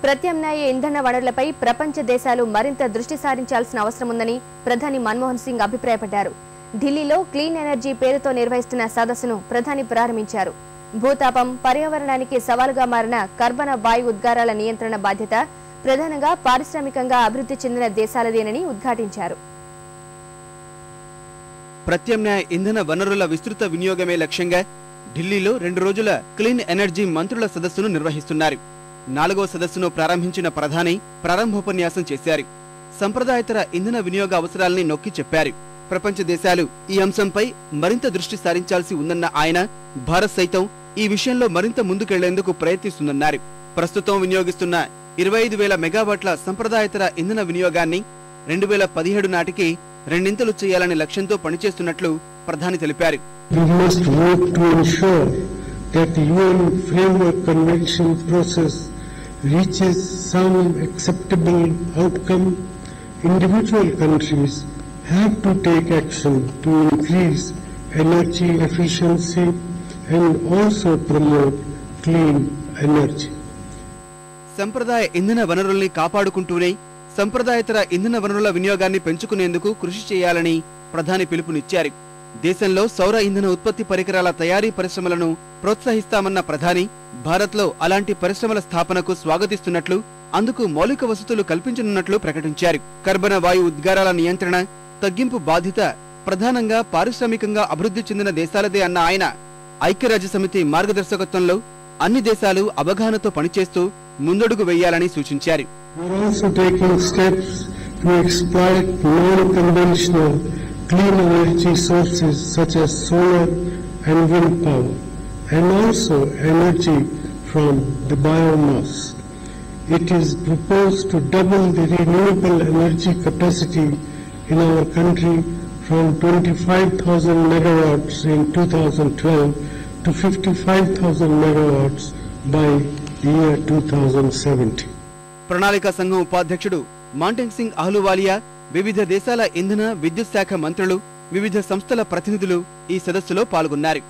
ప్రత్యామ్నాయ ఇంధన వనరులపై ప్రపంచ దేశాలు మరింత దృష్టి సారించాల్సిన అవసరం ఉందని ప్రధాని మన్మోహన్ సింగ్ అభిప్రాయపడ్డారు. ఢిల్లీలో క్లీన్ ఎనర్జీ పేరుతో నిర్వహిస్తున్న సదస్సును ప్రధాని ప్రారంభించారు. భూతాపం, పర్యావరణానికి సవాలుగా మారిన కర్బన వాయు ఉద్గారాల నియంత్రణ బాధ్యత ప్రధానంగా పారిశ్రామికంగా అభివృద్ధి చెందిన దేశాలదేనని ఉద్ఘాటించారు. ప్రత్యామ్నాయ ఇంధన వనరుల విస్తృత వినియోగమే లక్ష్యంగా ఢిల్లీలో 2 రోజుల క్లీన్ ఎనర్జీ మంత్రుల సదస్సును నిర్వహిస్తున్నారు. 4వ సదస్సును ప్రారంభించిన ప్రధాని ప్రారంభోపన్యాసం చేశారు. సంప్రదాయేతర ఇంధన వినియోగ అవసరాల్ని నొక్కి చెప్పారు. ప్రపంచ దేశాలు ఈ అంశంపై మరింత దృష్టి సారించాల్సి ఉందన్న ఆయన, భారత్ సైతం ఈ విషయంలో మరింత ముందుకెళ్లేందుకు ప్రయత్నిస్తుందన్నారు. ప్రస్తుతం వినియోగిస్తున్న 25,000 మెగావాట్ల సంప్రదాయేతర ఇంధన వినియోగాన్ని 2017 నాటికి రెండింతలు చేయాలనే లక్ష్యంతో పనిచేస్తున్నట్లు ప్రధాని తెలిపారు. We must work to ensure that the UN Framework Convention process reaches some acceptable outcome. Individual countries have to take action to increase energy efficiency and also promote clean energy. సంప్రదాయ ఇంధన వనరుల్ని కాపాడుకుంటూనే సంప్రదాయేతర ఇంధన వనరుల వినియోగాన్ని పెంచుకునేందుకు కృషి చేయాలని ప్రధాని పిలుపునిచ్చారు. దేశంలో సౌర ఇంధన ఉత్పత్తి పరికరాల తయారీ పరిశ్రమలను ప్రోత్సహిస్తామన్న ప్రధాని, భారత్లో అలాంటి పరిశ్రమల స్థాపనకు స్వాగతిస్తున్నట్లు, అందుకు మౌలిక వసతులు కల్పించనున్నట్లు ప్రకటించారు. కర్బన వాయు ఉద్గారాల నియంత్రణ, తగ్గింపు బాధ్యత ప్రధానంగా పారిశ్రామికంగా అభివృద్ధి చెందిన దేశాలదే అన్న ఆయన, ఐక్యరాజ్యసమితి మార్గదర్శకత్వంలో అన్ని దేశాలు అవగాహనతో పనిచేస్తూ ముందడుగు వేయాలని సూచించారు. We are also taking steps to exploit non-conventional clean energy sources such as solar and wind power, and also energy from the biomass. It is proposed to double the renewable energy capacity in our country from 25,000 megawatts in 2012 to 55,000 megawatts by the year 2070. ప్రణాళిక సంఘం ఉపాధ్యక్షుడు Montagu Singh Ahluwalia, వివిధ దేశాల ఇంధన, విద్యుత్ శాఖ మంత్రులు, వివిధ సంస్థల ప్రతినిధులు ఈ సదస్సులో పాల్గొన్నారు.